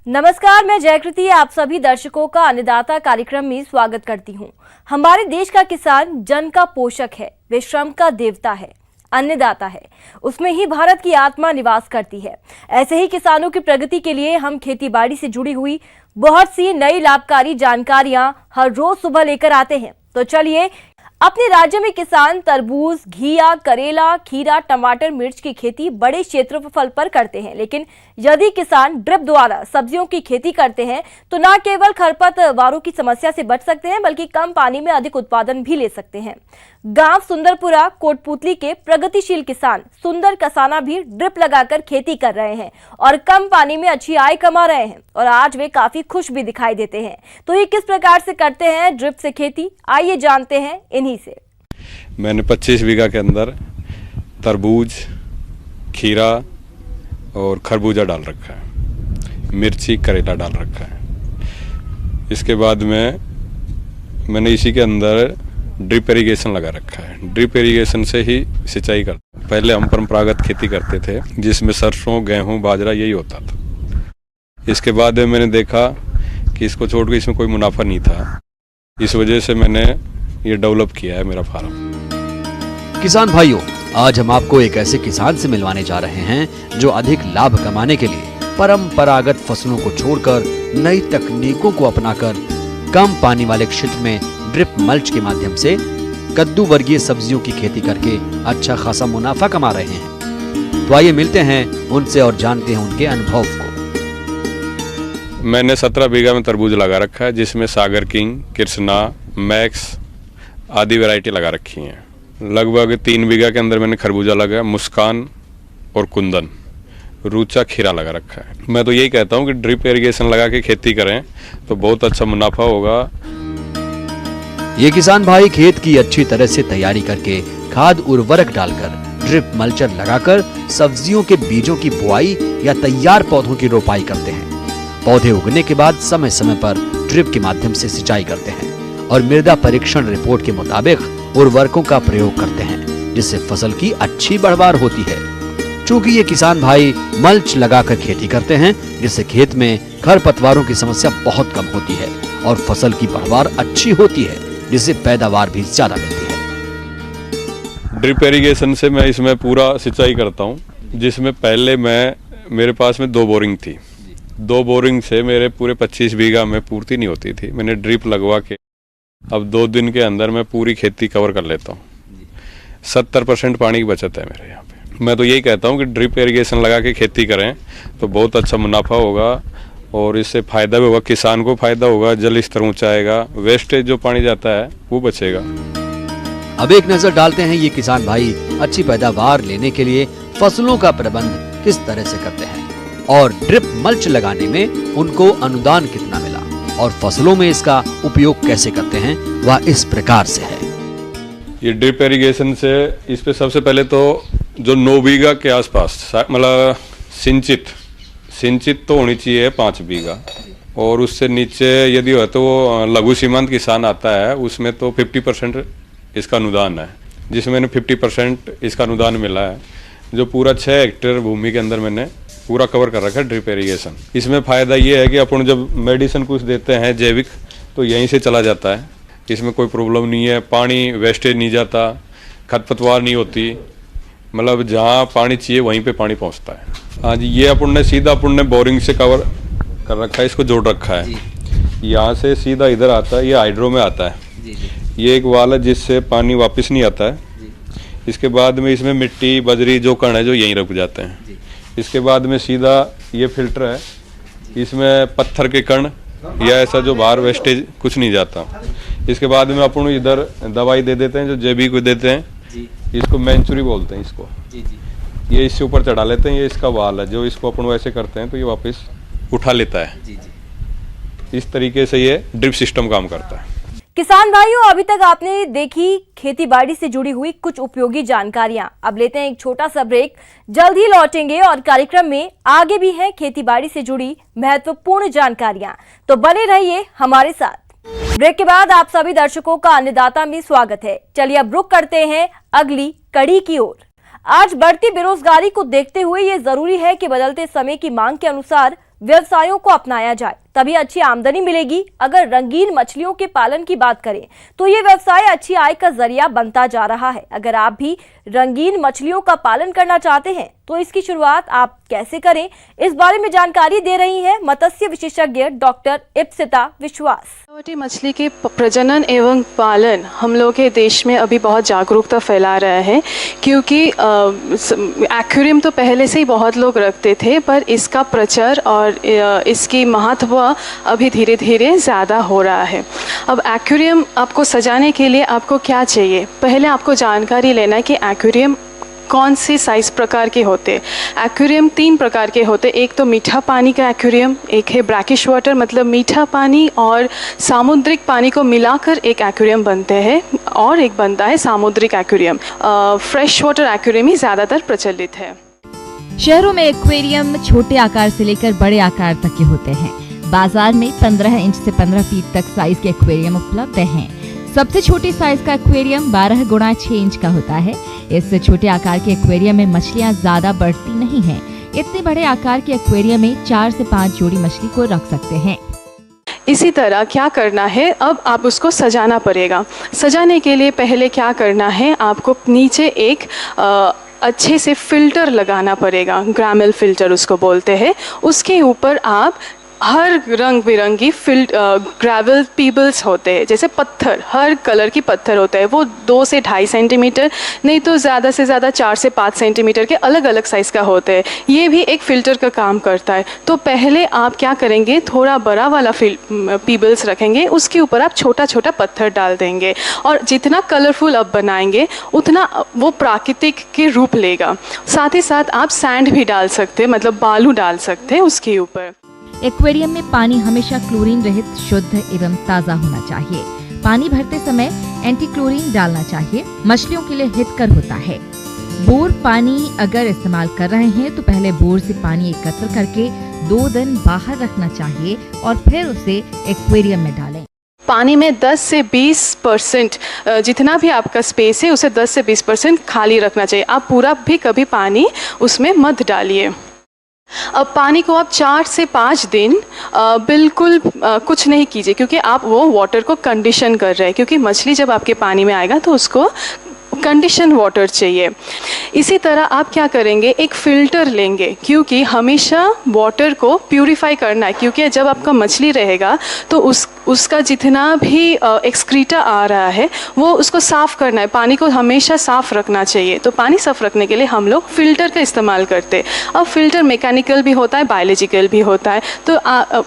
नमस्कार, मैं जयकृति आप सभी दर्शकों का अन्नदाता कार्यक्रम में स्वागत करती हूं। हमारे देश का किसान जन का पोषक है, वे श्रम का देवता है, अन्नदाता है। उसमें ही भारत की आत्मा निवास करती है। ऐसे ही किसानों की प्रगति के लिए हम खेतीबाड़ी से जुड़ी हुई बहुत सी नई लाभकारी जानकारियां हर रोज सुबह लेकर आते हैं। तो चलिए, अपने राज्य में किसान तरबूज, घिया, करेला, खीरा, टमाटर, मिर्च की खेती बड़े क्षेत्रफल पर करते हैं। लेकिन यदि किसान ड्रिप द्वारा सब्जियों की खेती करते हैं तो न केवल खरपतवारों की समस्या से बच सकते हैं बल्कि कम पानी में अधिक उत्पादन भी ले सकते हैं। गांव सुंदरपुरा कोटपुतली के प्रगतिशील किसान सुंदर कसाना भी ड्रिप लगाकर खेती कर रहे हैं और कम पानी में अच्छी आय कमा रहे हैं और आज वे काफी खुश भी दिखाई देते हैं। तो ये किस प्रकार से करते हैं ड्रिप से खेती, आइए जानते हैं इन्हीं से। मैंने 25 बीघा के अंदर तरबूज, खीरा और खरबूजा डाल रखा है, मिर्ची, करेला डाल रखा है। इसके बाद में मैंने इसी के अंदर ड्रिप इरिगेशन लगा रखा है। ड्रिप इरिगेशन से ही सिंचाई करते हैं। पहले हम परंपरागत खेती करते थे जिसमें सरसों, गेहूं, बाजरा यही होता था। इसके बाद मैंने देखा कि इसको छोड़ के इसमें कोई मुनाफा नहीं था। इस वजह से मैंने ये डेवलप किया है मेरा फार्म। किसान भाइयों, आज हम आपको एक ऐसे किसान से मिलवाने जा रहे हैं जो अधिक लाभ कमाने के लिए परंपरागत फसलों को छोड़कर नई तकनीकों को अपनाकर कम पानी वाले क्षेत्र में ड्रिप मल्च के माध्यम से कद्दू वर्गीय सब्जियों की खेती करके अच्छा खासा मुनाफा कमा रहे हैं। तो आइए मिलते हैं उनसे और जानते हैं उनके अनुभव को। मैंने 17 बीघा में तरबूज लगा रखा है जिसमें सागर किंग, कृष्णा, मैक्स आदि वैरायटी लगा रखी हैं। लगभग 3 बीघा के अंदर मैंने खरबूजा लगाया, मुस्कान और कुंदन, रूचा, खीरा लगा रखा है। मैं तो यही कहता हूँ कि ड्रिप इरिगेशन लगा के खेती करें तो बहुत अच्छा मुनाफा होगा। ये किसान भाई खेत की अच्छी तरह से तैयारी करके खाद उर्वरक डालकर ड्रिप मल्चर लगाकर सब्जियों के बीजों की बुआई या तैयार पौधों की रोपाई करते हैं। पौधे उगने के बाद समय समय पर ड्रिप के माध्यम से सिंचाई करते हैं और मृदा परीक्षण रिपोर्ट के मुताबिक उर्वरकों का प्रयोग करते हैं जिससे फसल की अच्छी बढ़वार होती है। चूँकि ये किसान भाई मल्च लगाकर खेती करते हैं जिससे खेत में खरपतवारों की समस्या बहुत कम होती है और फसल की बढ़वार अच्छी होती है जिससे पैदावार भी ज्यादा मिलती है। ड्रिप इरिगेशन से मैं इसमें पूरा सिंचाई करता हूँ जिसमें पहले मेरे पास में 2 बोरिंग थी। 2 बोरिंग से मेरे पूरे 25 बीघा में पूर्ति नहीं होती थी। मैंने ड्रिप लगवा के अब 2 दिन के अंदर मैं पूरी खेती कवर कर लेता हूँ। 70% पानी की बचत है मेरे यहाँ पे। मैं तो यही कहता हूँ कि ड्रिप इरिगेशन लगा के खेती करें तो बहुत अच्छा मुनाफा होगा और इससे फायदा भी होगा, किसान को फायदा होगा, जल स्तर ऊंचा आएगा, वेस्टेज जो पानी जाता है वो बचेगा। अब एक नजर डालते हैं ये किसान भाई अच्छी पैदावार लेने के लिए फसलों का प्रबंध किस तरह से करते हैं और ड्रिप मल्च लगाने में उनको अनुदान कितना मिला और फसलों में इसका उपयोग कैसे करते हैं वह इस प्रकार से है। ये ड्रिप इरिगेशन से इस पे सबसे पहले तो जो 9 बीघा के आसपास मतलब सिंचित तो होनी चाहिए 5 बीघा और उससे नीचे यदि हो तो वो लघु सीमांत किसान आता है उसमें तो 50% इसका अनुदान है जिसमें मैंने 50% इसका अनुदान मिला है। जो पूरा 6 हेक्टेयर भूमि के अंदर मैंने पूरा कवर कर रखा है ड्रिप इरिगेशन। इसमें फ़ायदा ये है कि अपन जब मेडिसिन कुछ देते हैं जैविक तो यहीं से चला जाता है, इसमें कोई प्रॉब्लम नहीं है, पानी वेस्टेज नहीं जाता, खरपतवार नहीं होती, मतलब जहाँ पानी चाहिए वहीं पे पानी पहुँचता है। हाँ जी, ये अपन ने सीधा बोरिंग से कवर कर रखा है, इसको जोड़ रखा है। यहाँ से सीधा इधर आता है, ये हाइड्रो में आता है। ये एक वाल है जिससे पानी वापस नहीं आता है। इसके बाद में इसमें मिट्टी, बजरी जो कण है जो यहीं रुक जाते हैं। इसके बाद में सीधा ये फिल्टर है, इसमें पत्थर के कण या ऐसा जो बाहर वेस्टेज कुछ नहीं जाता। इसके बाद में अपन इधर दवाई दे देते हैं जो जैविक को देते हैं, इसको मैंचुरी बोलते हैं इसको। ये इससे ऊपर चढ़ा लेते हैं, ये इसका वाल है जो इसको अपन वैसे करते हैं तो ये वापस उठा लेता है। इस तरीके से ये ड्रिप सिस्टम काम करता है। किसान भाइयों, अभी तक आपने देखी खेतीबाड़ी से जुड़ी हुई कुछ उपयोगी जानकारियां। अब लेते हैं एक छोटा सा ब्रेक, जल्द ही लौटेंगे और कार्यक्रम में आगे भी है खेतीबाड़ी से जुड़ी महत्वपूर्ण जानकारियां, तो बने रहिए हमारे साथ। ब्रेक के बाद आप सभी दर्शकों का अन्नदाता में स्वागत है। चलिए अब रुक करते हैं अगली कड़ी की ओर। आज बढ़ती बेरोजगारी को देखते हुए ये जरूरी है कि बदलते समय की मांग के अनुसार व्यवसायों को अपनाया जाए, तभी अच्छी आमदनी मिलेगी। अगर रंगीन मछलियों के पालन की बात करें तो ये व्यवसाय अच्छी आय का जरिया बनता जा रहा है। अगर आप भी रंगीन मछलियों का पालन करना चाहते हैं तो इसकी शुरुआत आप कैसे करें, इस बारे में जानकारी दे रही हैं मत्स्य विशेषज्ञ डॉक्टर इप्सिता विश्वास। सजावटी मछली के प्रजनन एवं पालन हम लोग के देश में अभी बहुत जागरूकता फैला रहा है, क्योंकि एक्वेरियम तो पहले से ही बहुत लोग रखते थे, पर इसका प्रचार और इसकी महत्व अभी धीरे धीरे ज़्यादा हो रहा है। अब एक्वेरियम आपको सजाने के लिए आपको क्या चाहिए, पहले आपको जानकारी लेना है कि एक्वेरियम कौन से साइज़ प्रकार के होते हैं। एक्वेरियम 3 प्रकार के होते हैं। एक तो मीठा पानी का एक्वेरियम, एक है ब्रैकिश वाटर मतलब मीठा पानी और सामुद्रिक पानी को मिलाकर एक एक्वेरियम बनते हैं, और एक बनता है सामुद्रिक एक्वेरियम। फ्रेश वाटर एक्वेरियम ही ज़्यादातर प्रचलित है। शहरों में एक्वेरियम छोटे आकार से लेकर बड़े आकार तक के होते हैं। बाजार में 15 इंच से 15 फीट तक साइज के एक्वेरियम उपलब्ध हैं। सबसे छोटे साइज का एक्वेरियम 12 गुणा 6 इंच का होता है। इससे छोटे आकार के एक्वेरियम में मछलियां ज्यादा बढ़ती नहीं हैं। इतने बड़े आकार के एक्वेरियम में 4 से 5 जोड़ी मछली को रख सकते हैं। इसी तरह क्या करना है, अब आप उसको सजाना पड़ेगा। सजाने के लिए पहले क्या करना है, आपको नीचे एक अच्छे से फिल्टर लगाना पड़ेगा, ग्रामेल फिल्टर उसको बोलते हैं। उसके ऊपर आप हर रंग बिरंगी ग्रेवल पीबल्स होते हैं, जैसे पत्थर, हर कलर की पत्थर होते हैं। वो 2 से 2.5 सेंटीमीटर, नहीं तो ज़्यादा से ज़्यादा 4 से 5 सेंटीमीटर के अलग अलग साइज़ का होते हैं। ये भी एक फ़िल्टर का काम करता है। तो पहले आप क्या करेंगे, थोड़ा बड़ा वाला पीबल्स रखेंगे, उसके ऊपर आप छोटा छोटा पत्थर डाल देंगे, और जितना कलरफुल आप बनाएंगे उतना वो प्राकृतिक के रूप लेगा। साथ ही साथ आप सैंड भी डाल सकते हैं, मतलब बालू डाल सकते हैं उसके ऊपर। एक्वेरियम में पानी हमेशा क्लोरीन रहित, शुद्ध एवं ताज़ा होना चाहिए। पानी भरते समय एंटी क्लोरीन डालना चाहिए, मछलियों के लिए हितकर होता है। बोर पानी अगर इस्तेमाल कर रहे हैं तो पहले बोर से पानी एकत्र करके 2 दिन बाहर रखना चाहिए और फिर उसे एक्वेरियम में डालें। पानी में 10 से 20% जितना भी आपका स्पेस है उसे 10 से 20% खाली रखना चाहिए। आप पूरा भी कभी पानी उसमें मत डालिए। अब पानी को आप 4 से 5 दिन बिल्कुल कुछ नहीं कीजिए, क्योंकि आप वो वाटर को कंडीशन कर रहे हैं, क्योंकि मछली जब आपके पानी में आएगा तो उसको कंडीशन वाटर चाहिए। इसी तरह आप क्या करेंगे, एक फ़िल्टर लेंगे, क्योंकि हमेशा वाटर को प्यूरिफाई करना है, क्योंकि जब आपका मछली रहेगा तो उसका जितना भी एक्सक्रीटा आ रहा है वो उसको साफ़ करना है। पानी को हमेशा साफ़ रखना चाहिए। तो पानी साफ़ रखने के लिए हम लोग फ़िल्टर का इस्तेमाल करते हैं। अब फ़िल्टर मैकेनिकल भी होता है, बायोलॉजिकल भी होता है। तो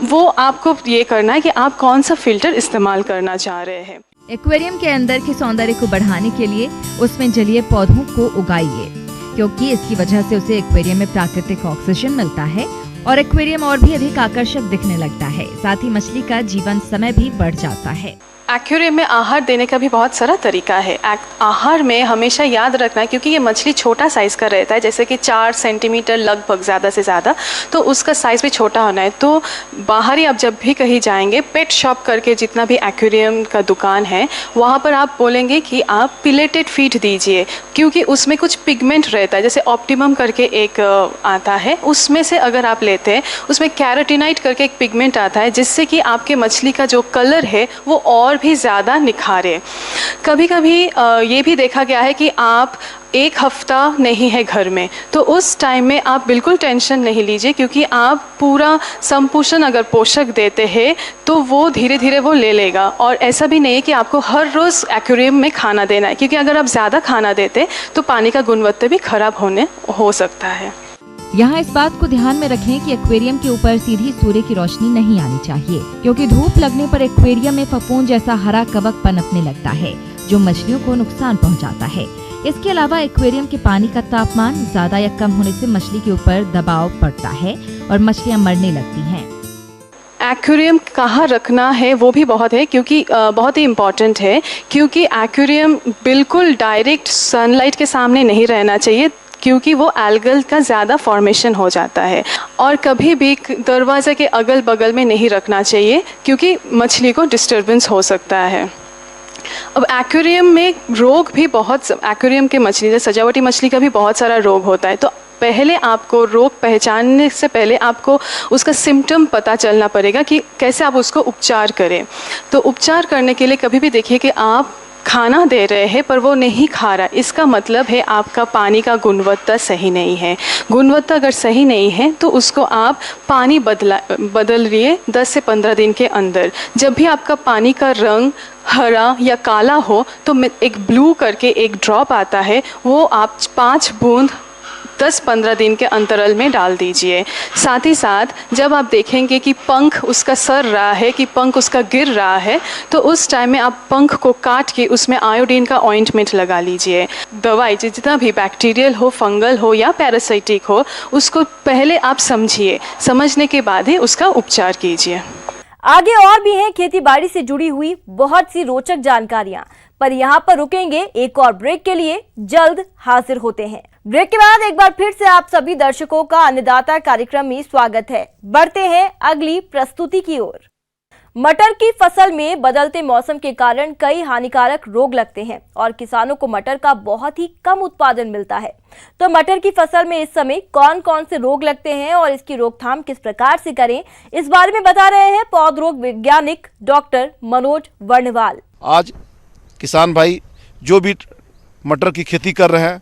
वो आपको ये करना है कि आप कौन सा फ़िल्टर इस्तेमाल करना चाह रहे हैं। एक्वेरियम के अंदर के सौंदर्य को बढ़ाने के लिए उसमें जलीय पौधों को उगाइए, क्योंकि इसकी वजह से उसे एक्वेरियम में प्राकृतिक ऑक्सीजन मिलता है और एक्वेरियम और भी अधिक आकर्षक दिखने लगता है। साथ ही मछली का जीवन समय भी बढ़ जाता है। एक्वेरियम में आहार देने का भी बहुत सारा तरीका है। आहार में हमेशा याद रखना है, क्योंकि ये मछली छोटा साइज़ का रहता है, जैसे कि 4 सेंटीमीटर लगभग ज़्यादा से ज़्यादा, तो उसका साइज़ भी छोटा होना है। तो बाहर ही आप जब भी कहीं जाएंगे, पेट शॉप करके जितना भी एक्वेरियम का दुकान है वहाँ पर आप बोलेंगे कि आप पिलेटेड फीड दीजिए, क्योंकि उसमें कुछ पिगमेंट रहता है, जैसे ऑप्टिमम करके एक आता है, उसमें से अगर आप लेते हैं उसमें कैरोटीनाइट करके एक पिगमेंट आता है, जिससे कि आपके मछली का जो कलर है वो और भी ज़्यादा निखारे। कभी कभी ये भी देखा गया है कि आप 1 हफ्ता नहीं है घर में, तो उस टाइम में आप बिल्कुल टेंशन नहीं लीजिए, क्योंकि आप पूरा संपोषण अगर पोषक देते हैं तो वो धीरे धीरे वो ले लेगा। और ऐसा भी नहीं है कि आपको हर रोज़ एक्वेरियम में खाना देना है, क्योंकि अगर आप ज़्यादा खाना देते तो पानी का गुणवत्ता भी खराब हो सकता है। यहाँ इस बात को ध्यान में रखें कि एक्वेरियम के ऊपर सीधी सूर्य की रोशनी नहीं आनी चाहिए, क्योंकि धूप लगने पर एक्वेरियम में फफूंद जैसा हरा कवक पनपने लगता है, जो मछलियों को नुकसान पहुँचाता है। इसके अलावा एक्वेरियम के पानी का तापमान ज्यादा या कम होने से मछली के ऊपर दबाव पड़ता है और मछलियाँ मरने लगती हैं। एक्वेरियम कहाँ रखना है वो भी बहुत है, क्योंकि बहुत ही इम्पॉर्टेंट है, क्योंकि एक्वेरियम बिल्कुल डायरेक्ट सनलाइट के सामने नहीं रहना चाहिए, क्योंकि वो एल्गल का ज़्यादा फॉर्मेशन हो जाता है। और कभी भी दरवाज़े के अगल बगल में नहीं रखना चाहिए, क्योंकि मछली को डिस्टर्बेंस हो सकता है। अब एक्वेरियम में रोग भी बहुत, एक्वेरियम के मछली, सजावटी मछली का भी बहुत सारा रोग होता है। तो पहले आपको रोग पहचानने से पहले आपको उसका सिम्टम पता चलना पड़ेगा कि कैसे आप उसको उपचार करें। तो उपचार करने के लिए कभी भी देखिए कि आप खाना दे रहे हैं पर वो नहीं खा रहा, इसका मतलब है आपका पानी का गुणवत्ता सही नहीं है। गुणवत्ता अगर सही नहीं है तो उसको आप पानी बदलिए 10 से 15 दिन के अंदर। जब भी आपका पानी का रंग हरा या काला हो तो एक ब्लू करके एक ड्रॉप आता है, वो आप 5 बूंद 10-15 दिन के अंतराल में डाल दीजिए। साथ ही साथ जब आप देखेंगे कि पंख उसका सर रहा है, कि पंख उसका गिर रहा है, तो उस टाइम में आप पंख को काट के उसमें आयोडीन का ऑइंटमेंट लगा लीजिए। दवाई जितना भी बैक्टीरियल हो, फंगल हो या पैरासाइटिक हो, उसको पहले आप समझिए, समझने के बाद ही उसका उपचार कीजिए। आगे और भी हैं खेती बाड़ी से जुड़ी हुई बहुत सी रोचक जानकारियां, पर यहाँ पर रुकेंगे एक और ब्रेक के लिए। जल्द हाजिर होते हैं। ब्रेक के बाद एक बार फिर से आप सभी दर्शकों का अन्नदाता कार्यक्रम में स्वागत है। बढ़ते हैं अगली प्रस्तुति की ओर। मटर की फसल में बदलते मौसम के कारण कई हानिकारक रोग लगते हैं और किसानों को मटर का बहुत ही कम उत्पादन मिलता है। तो मटर की फसल में इस समय कौन कौन से रोग लगते हैं और इसकी रोकथाम किस प्रकार से करें, इस बारे में बता रहे हैं पौध रोग वैज्ञानिक डॉक्टर मनोज वर्णवाल। आज किसान भाई जो भी मटर की खेती कर रहे हैं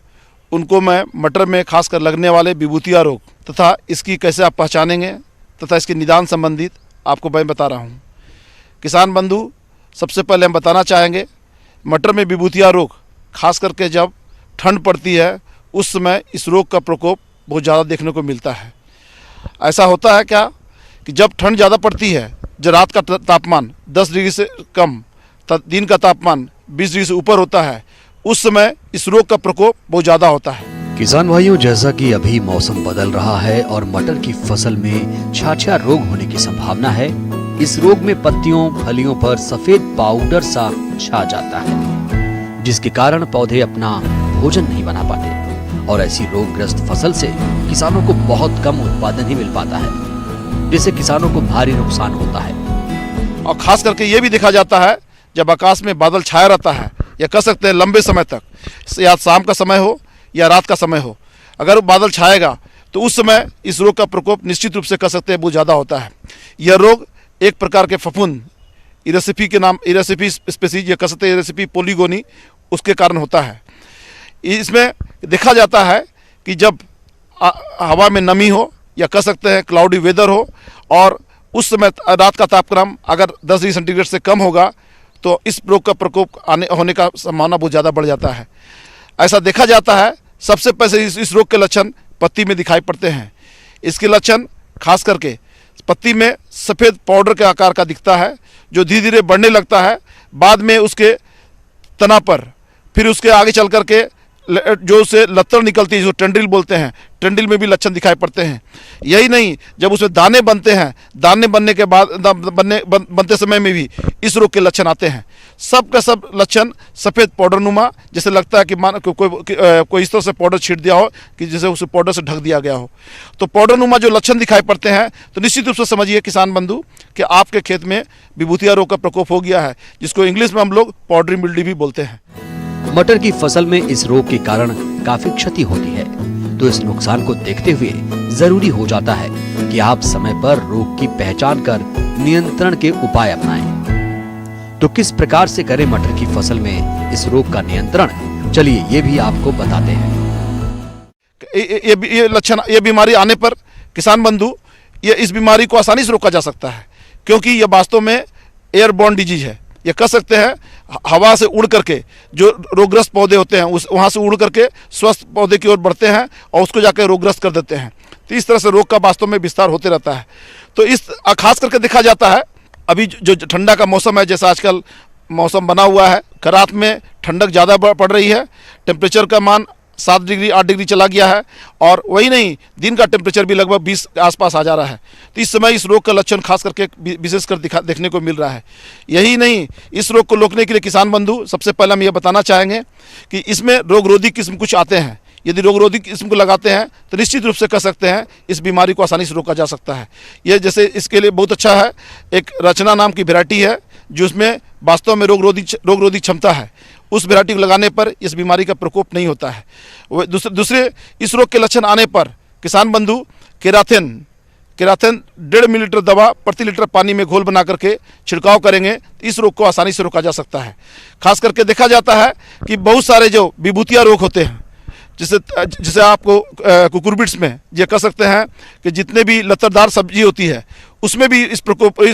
उनको मैं मटर में खासकर लगने वाले विभूतिया रोग तथा इसकी कैसे आप पहचानेंगे तथा इसके निदान संबंधित आपको मैं बता रहा हूँ। किसान बंधु, सबसे पहले हम बताना चाहेंगे मटर में विभूतिया रोग खास करके जब ठंड पड़ती है उस समय इस रोग का प्रकोप बहुत ज़्यादा देखने को मिलता है। ऐसा होता है क्या कि जब ठंड ज़्यादा पड़ती है, जब रात का तापमान 10 डिग्री से कम, दिन का तापमान 20 डिग्री से ऊपर होता है, उस समय इस रोग का प्रकोप बहुत ज़्यादा होता है। किसान भाइयों, जैसा कि अभी मौसम बदल रहा है और मटर की फसल में छाछा रोग होने की संभावना है, इस रोग में पत्तियों फलियों पर सफेद पाउडर सा छा जाता है, जिसके कारण पौधे अपना भोजन नहीं बना पाते और ऐसी रोगग्रस्त फसल से किसानों को बहुत कम उत्पादन ही मिल पाता है, जिससे किसानों को भारी नुकसान होता है। और खास करके ये भी देखा जाता है जब आकाश में बादल छाया रहता है, या कह सकते हैं लंबे समय तक, या शाम का समय हो या रात का समय हो, अगर बादल छाएगा तो उस समय इस रोग का प्रकोप निश्चित रूप से कह सकते हैं बहुत ज़्यादा होता है। यह रोग एक प्रकार के फफूंद इरेसिपी के नाम, इरेसिपी स्पीसीज या कह सकते हैं इरेसिपी पोलीगोनी, उसके कारण होता है। इसमें देखा जाता है कि जब हवा में नमी हो या कह सकते हैं क्लाउडी वेदर हो और उस समय रात का तापक्रम अगर 10 डिग्री सेंटीग्रेड से कम होगा तो इस रोग का प्रकोप होने का संभावना बहुत ज़्यादा बढ़ जाता है। ऐसा देखा जाता है सबसे पहले इस रोग के लक्षण पत्ती में दिखाई पड़ते हैं। इसके लक्षण खास करके पत्ती में सफ़ेद पाउडर के आकार का दिखता है जो धीरे धीरे बढ़ने लगता है, बाद में उसके तना पर, फिर उसके आगे चल करके जो उसे लत्तर निकलती है, जो टेंड्रिल बोलते हैं, टेंड्रिल में भी लक्षण दिखाई पड़ते हैं। यही नहीं, जब उसमें दाने बनते हैं, दाने बनने के बाद बनते समय में भी इस रोग के लक्षण आते हैं। सब का सब लक्षण सफ़ेद पाउडर नुमा, जैसे लगता है कि कोई इस तरह से पाउडर छीट दिया हो कि जैसे उसे पाउडर से ढक दिया गया हो। तो पाउडर नुमा जो लक्षण दिखाई पड़ते हैं तो निश्चित रूप से समझिए किसान बंधु कि आपके खेत में विभूतिया रोग का प्रकोप हो गया है, जिसको इंग्लिश में हम लोग पाउडरी मिल्ड्यू भी बोलते हैं। मटर की फसल में इस रोग के कारण काफी क्षति होती है, तो इस नुकसान को देखते हुए जरूरी हो जाता है कि आप समय पर रोग की पहचान कर नियंत्रण के उपाय अपनाएं। तो किस प्रकार से करें मटर की फसल में इस रोग का नियंत्रण, चलिए ये भी आपको बताते हैं। ये लक्षण, ये बीमारी आने पर किसान बंधु, ये इस बीमारी को आसानी से रोका जा सकता है, क्योंकि ये वास्तव में एयरबॉर्न डिजीज है। ये कह सकते हैं हवा से उड़ करके जो रोगग्रस्त पौधे होते हैं उस वहाँ से उड़ करके स्वस्थ पौधे की ओर बढ़ते हैं और उसको जाकर रोगग्रस्त कर देते हैं। तो इस तरह से रोग का वास्तव में विस्तार होते रहता है। तो इस खास करके देखा जाता है अभी जो ठंडा का मौसम है, जैसा आजकल मौसम बना हुआ है, रात में ठंडक ज़्यादा पड़ रही है, टेम्परेचर का मान 7 डिग्री 8 डिग्री चला गया है और वही नहीं, दिन का टेम्परेचर भी लगभग 20 के आसपास आ जा रहा है। तो इस समय इस रोग का लक्षण खास करके विशेषकर देखने को मिल रहा है। यही नहीं, इस रोग को रोकने के लिए किसान बंधु सबसे पहले हम ये बताना चाहेंगे कि इसमें रोगरोधी किस्म कुछ आते हैं। यदि रोगरोधी किस्म को लगाते हैं तो निश्चित रूप से कह सकते हैं इस बीमारी को आसानी से रोका जा सकता है। ये जैसे इसके लिए बहुत अच्छा है, एक रचना नाम की वैरायटी है जिसमें वास्तव में रोगरोधी क्षमता है उस वैरायटी को लगाने पर इस बीमारी का प्रकोप नहीं होता है। दूसरे इस रोग के लक्षण आने पर किसान बंधु केराथिन 1.5 मिलीलीटर दवा प्रति लीटर पानी में घोल बना करके छिड़काव करेंगे तो इस रोग को आसानी से रोका जा सकता है। खास करके देखा जाता है कि बहुत सारे जो विभूतिया रोग होते हैं, जिसे आपको कुकुरबिट्स में ये कह सकते हैं कि जितने भी लतादार सब्जी होती है उसमें भी इस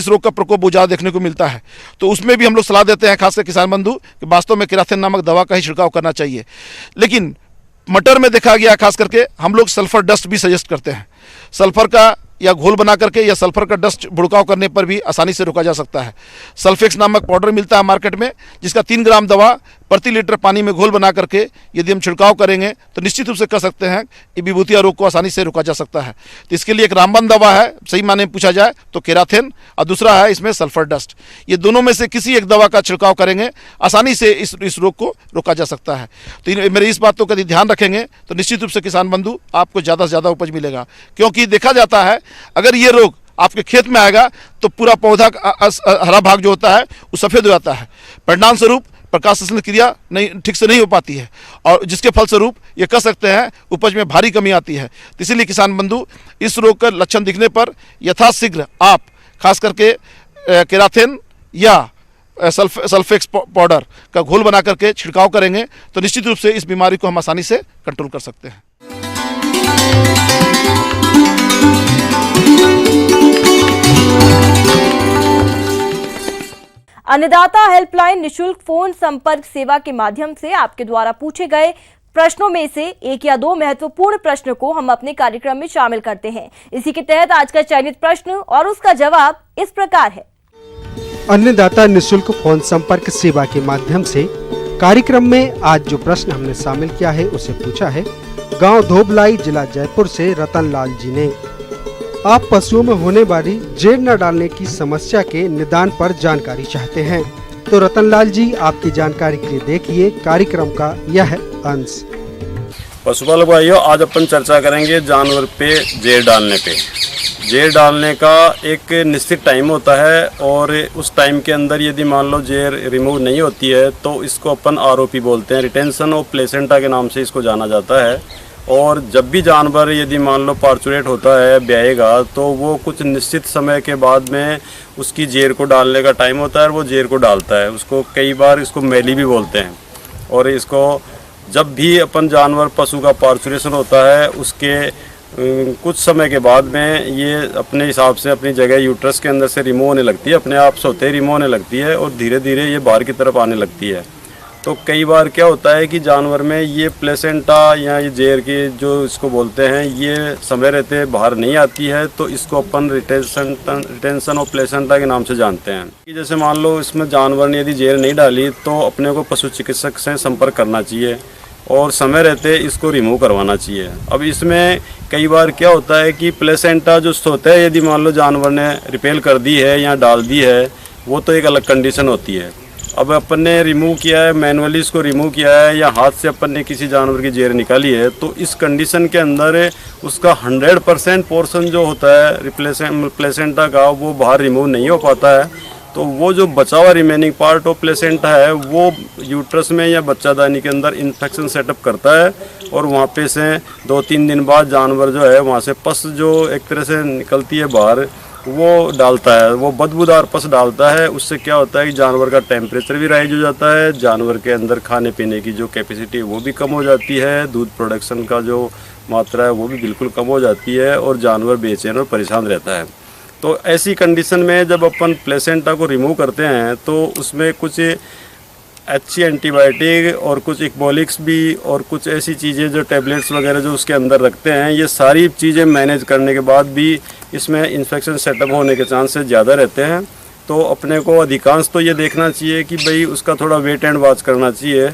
रोग का प्रकोप बहुत ज़्यादा देखने को मिलता है। तो उसमें भी हम लोग सलाह देते हैं खासकर किसान बंधु कि वास्तव में केराथिन नामक दवा का ही छिड़काव करना चाहिए। लेकिन मटर में देखा गया खास करके हम लोग सल्फर डस्ट भी सजेस्ट करते हैं। सल्फर का या घोल बना करके या सल्फर का डस्ट भुड़काव करने पर भी आसानी से रोका जा सकता है। सल्फेक्स नामक पाउडर मिलता है मार्केट में, जिसका 3 ग्राम दवा प्रति लीटर पानी में घोल बना करके यदि हम छिड़काव करेंगे तो निश्चित रूप से कह सकते हैं कि विभूतिया रोग को आसानी से रोका जा सकता है। तो इसके लिए एक रामबाण दवा है, सही माने में पूछा जाए तो केराथिन, और दूसरा है इसमें सल्फर डस्ट। ये दोनों में से किसी एक दवा का छिड़काव करेंगे आसानी से इस रोग को रोका जा सकता है। तो मेरी इस बात को यदि ध्यान रखेंगे तो निश्चित रूप से किसान बंधु आपको ज़्यादा से ज़्यादा उपज मिलेगा। क्योंकि देखा जाता है अगर ये रोग आपके खेत में आएगा तो पूरा पौधा हरा भाग जो होता है वो सफ़ेद हो जाता है। परिणाम स्वरूप प्रकाश संश्लेषण क्रिया ठीक से नहीं हो पाती है और जिसके फलस्वरूप ये कह सकते हैं उपज में भारी कमी आती है। तो इसीलिए किसान बंधु इस रोग का लक्षण दिखने पर यथाशीघ्र आप खास करके केराथिन या सल्फेक्स पाउडर का घोल बना करके छिड़काव करेंगे तो निश्चित रूप से इस बीमारी को हम आसानी से कंट्रोल कर सकते हैं। अन्नदाता हेल्पलाइन निशुल्क फोन संपर्क सेवा के माध्यम से आपके द्वारा पूछे गए प्रश्नों में से 1 या 2 महत्वपूर्ण प्रश्न को हम अपने कार्यक्रम में शामिल करते हैं। इसी के तहत आज का चयनित प्रश्न और उसका जवाब इस प्रकार है। अन्नदाता निशुल्क फोन संपर्क सेवा के माध्यम से कार्यक्रम में आज जो प्रश्न हमने शामिल किया है उसे पूछा है गांव धोबलाई, जिला जयपुर से रतनलाल जी ने। आप पशुओं में होने वाली जेर न डालने की समस्या के निदान पर जानकारी चाहते हैं तो रतनलाल जी आपकी जानकारी के लिए देखिए कार्यक्रम का यह अंश। पशुपालक भाइयों, आज अपन चर्चा करेंगे जानवर पे जेर डालने पे। जेर डालने का एक निश्चित टाइम होता है और उस टाइम के अंदर यदि मान लो जेर रिमूव नहीं होती है तो इसको अपन आरओपी बोलते हैं, रिटेंशन ऑफ प्लेसेंटा के नाम से इसको जाना जाता है। और जब भी जानवर यदि मान लो पार्चुरेट होता है, ब्याएगा, तो वो कुछ निश्चित समय के बाद में उसकी जेर को डालने का टाइम होता है और वो जेर को डालता है। उसको कई बार इसको मैली भी बोलते हैं। और इसको जब भी अपन जानवर पशु का पार्चुरेशन होता है उसके कुछ समय के बाद में ये अपने हिसाब से अपनी जगह यूट्रस के अंदर से रिमूव होने लगती है, अपने आप से होते ही रिमूव होने लगती है और धीरे धीरे ये बाहर की तरफ आने लगती है। तो कई बार क्या होता है कि जानवर में ये प्लेसेंटा या ये जेर की जो इसको बोलते हैं ये समय रहते बाहर नहीं आती है, तो इसको अपन रिटेंशन ऑफ प्लेसेंटा के नाम से जानते हैं। कि जैसे मान लो इसमें जानवर ने यदि जेर नहीं डाली तो अपने को पशु चिकित्सक से संपर्क करना चाहिए और समय रहते इसको रिमूव करवाना चाहिए। अब इसमें कई बार क्या होता है कि प्लेसेंटा जो होता है यदि मान लो जानवर ने रिपेल कर दी है या डाल दी है, वो तो एक अलग कंडीशन होती है। अब अपन ने रिमूव किया है, मैनुअली इसको रिमूव किया है या हाथ से अपन ने किसी जानवर की जेर निकाली है, तो इस कंडीशन के अंदर उसका 100% पोर्शन जो होता है प्लेसेंटा का वो बाहर रिमूव नहीं हो पाता है। तो वो जो बचा हुआ रिमेनिंग पार्ट ऑफ प्लेसेंटा है वो यूट्रस में या बच्चादानी के अंदर इन्फेक्शन सेटअप करता है और वहाँ पे से 2-3 दिन बाद जानवर जो है वहाँ से पस जो एक तरह से निकलती है बाहर वो डालता है, वो बदबूदार पस डालता है। उससे क्या होता है कि जानवर का टेम्परेचर भी राइज हो जाता है, जानवर के अंदर खाने पीने की जो कैपेसिटी है वो भी कम हो जाती है, दूध प्रोडक्शन का जो मात्रा है वो भी बिल्कुल कम हो जाती है और जानवर बेचैन और परेशान रहता है। तो ऐसी कंडीशन में जब अपन प्लेसेंटा को रिमूव करते हैं तो उसमें कुछ अच्छी एंटीबायोटिक और कुछ इक्बोलिक्स भी और कुछ ऐसी चीज़ें जो टैबलेट्स वगैरह जो उसके अंदर रखते हैं, ये सारी चीज़ें मैनेज करने के बाद भी इसमें इन्फेक्शन सेटअप होने के चांसेस ज़्यादा रहते हैं। तो अपने को अधिकांश तो ये देखना चाहिए कि भाई उसका थोड़ा वेट एंड वॉच करना चाहिए।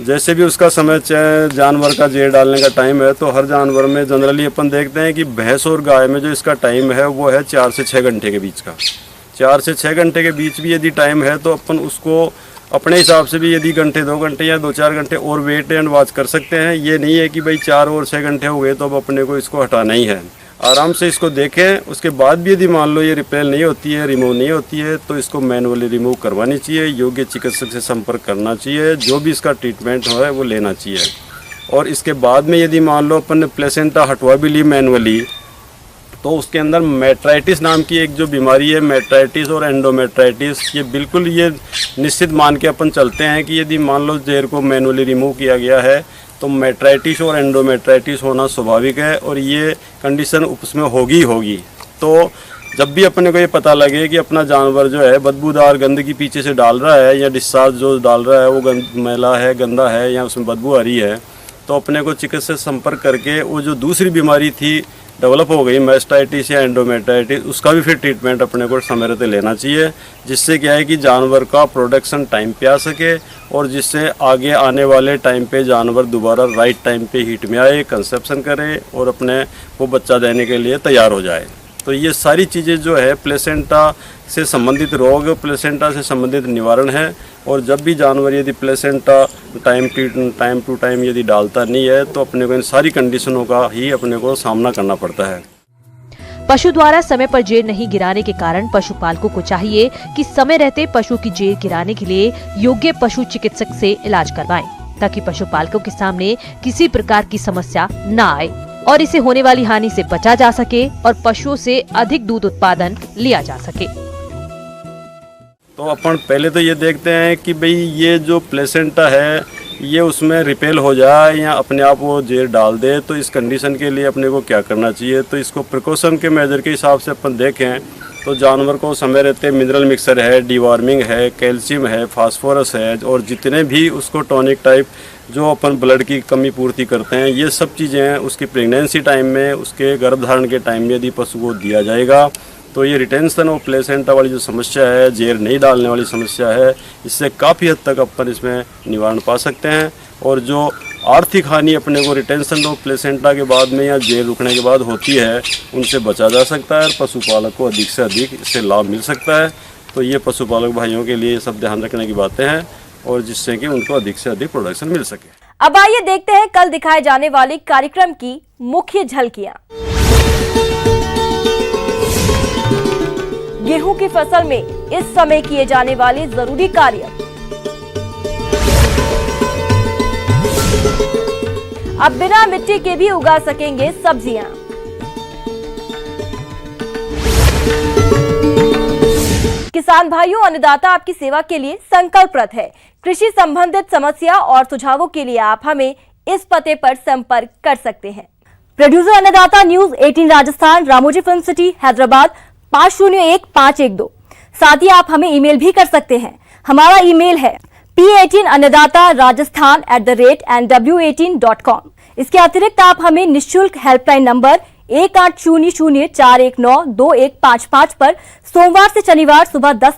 जैसे भी उसका समय जानवर का जेर डालने का टाइम है तो हर जानवर में जनरली अपन देखते हैं कि भैंस और गाय में जो इसका टाइम है वो है 4 से 6 घंटे के बीच का। 4 से 6 घंटे के बीच भी यदि टाइम है तो अपन उसको अपने हिसाब से भी यदि 2 घंटे या 2-4 घंटे और वेट एंड वॉच कर सकते हैं। ये नहीं है कि भाई 4 और 6 घंटे हो गए तो अब अपने को इसको हटाना ही है। आराम से इसको देखें। उसके बाद भी यदि मान लो ये रिपेयर नहीं होती है, रिमूव नहीं होती है, तो इसको मैनुअली रिमूव करवानी चाहिए। योग्य चिकित्सक से संपर्क करना चाहिए, जो भी इसका ट्रीटमेंट है वो लेना चाहिए। और इसके बाद में यदि मान लो अपन ने प्लेसेंटा हटवा भी ली मैनुअली, तो उसके अंदर मेट्राइटिस नाम की एक जो बीमारी है, मेट्राइटिस और एंडोमेट्राइटिस, ये बिल्कुल ये निश्चित मान के अपन चलते हैं कि यदि मान लो जेर को मैनुअली रिमूव किया गया है तो मेट्राइटिस और एंडोमेट्राइटिस होना स्वाभाविक है और ये कंडीशन उसमें होगी। तो जब भी अपने को ये पता लगे कि अपना जानवर जो है बदबूदार गंदगी पीछे से डाल रहा है या डिस्चार्ज जो डाल रहा है वो मैला है, गंदा है या उसमें बदबू आ रही है, तो अपने को चिकित्सक से संपर्क करके वो जो दूसरी बीमारी थी डेवलप हो गई मेस्टाइटिस या एंडोमेट्राइटिस, उसका भी फिर ट्रीटमेंट अपने को समय रहते लेना चाहिए, जिससे क्या है कि जानवर का प्रोडक्शन टाइम पे आ सके और जिससे आगे आने वाले टाइम पे जानवर दोबारा राइट टाइम पे हीट में आए, कंसेप्शन करे और अपने को बच्चा देने के लिए तैयार हो जाए। तो ये सारी चीज़ें जो है प्लेसेंटा से संबंधित रोग, प्लेसेंटा से संबंधित निवारण है। और जब भी जानवर यदि प्लेसेंटा टाइम टू टाइम यदि डालता नहीं है तो अपने को इन सारी कंडीशनों का ही अपने को सामना करना पड़ता है। पशु द्वारा समय पर जेर नहीं गिराने के कारण पशुपालकों को चाहिए कि समय रहते पशु की जेर गिराने के लिए योग्य पशु चिकित्सक से इलाज करवाएं, ताकि पशुपालकों के सामने किसी प्रकार की समस्या न आए और इसे होने वाली हानि से बचा जा सके और पशुओं से अधिक दूध उत्पादन लिया जा सके। तो अपन पहले तो ये देखते हैं कि भाई ये जो प्लेसेंटा है ये उसमें रिपेल हो जाए या अपने आप वो जेर डाल दे, तो इस कंडीशन के लिए अपने को क्या करना चाहिए। तो इसको प्रिकॉशन के मेजर के हिसाब से अपन देखें तो जानवर को समय रहते मिनरल मिक्सर है, डिवॉर्मिंग है, कैल्शियम है, फास्फोरस है और जितने भी उसको टॉनिक टाइप जो अपन ब्लड की कमी पूर्ति करते हैं, ये सब चीज़ें हैं उसकी प्रेगनेंसी टाइम में, उसके गर्भधारण के टाइम में यदि पशु को दिया जाएगा तो ये रिटेंशन और प्लेसेंटा वाली जो समस्या है, जेर नहीं डालने वाली समस्या है, इससे काफ़ी हद तक अपन इसमें निवारण पा सकते हैं। और जो आर्थिक हानि अपने को रिटेंशन और प्लेसेंटा के बाद में या जेर रुकने के बाद होती है, उनसे बचा जा सकता है और पशुपालक को अधिक से अधिक इससे लाभ मिल सकता है। तो ये पशुपालक भाइयों के लिए ये सब ध्यान रखने की बातें हैं और जिससे कि उनको अधिक से अधिक प्रोडक्शन मिल सके। अब आइए देखते हैं कल दिखाए जाने वाले कार्यक्रम की मुख्य झलकियां। गेहूं की फसल में इस समय किए जाने वाले जरूरी कार्य। अब बिना मिट्टी के भी उगा सकेंगे सब्जियां। किसान भाइयों, अन्नदाता आपकी सेवा के लिए संकल्परत है। कृषि संबंधित समस्या और सुझावों के लिए आप हमें इस पते पर संपर्क कर सकते हैं। प्रोड्यूसर अन्नदाता news 18 Rajasthan, Ramoji film city, Hyderabad 501512। साथ ही आप हमें ईमेल भी कर सकते हैं। हमारा ईमेल है p18annadatarajasthan@nw18.com। इसके अतिरिक्त आप हमें निःशुल्क हेल्पलाइन नंबर 1800419215 पर सोमवार से शनिवार सुबह 10 से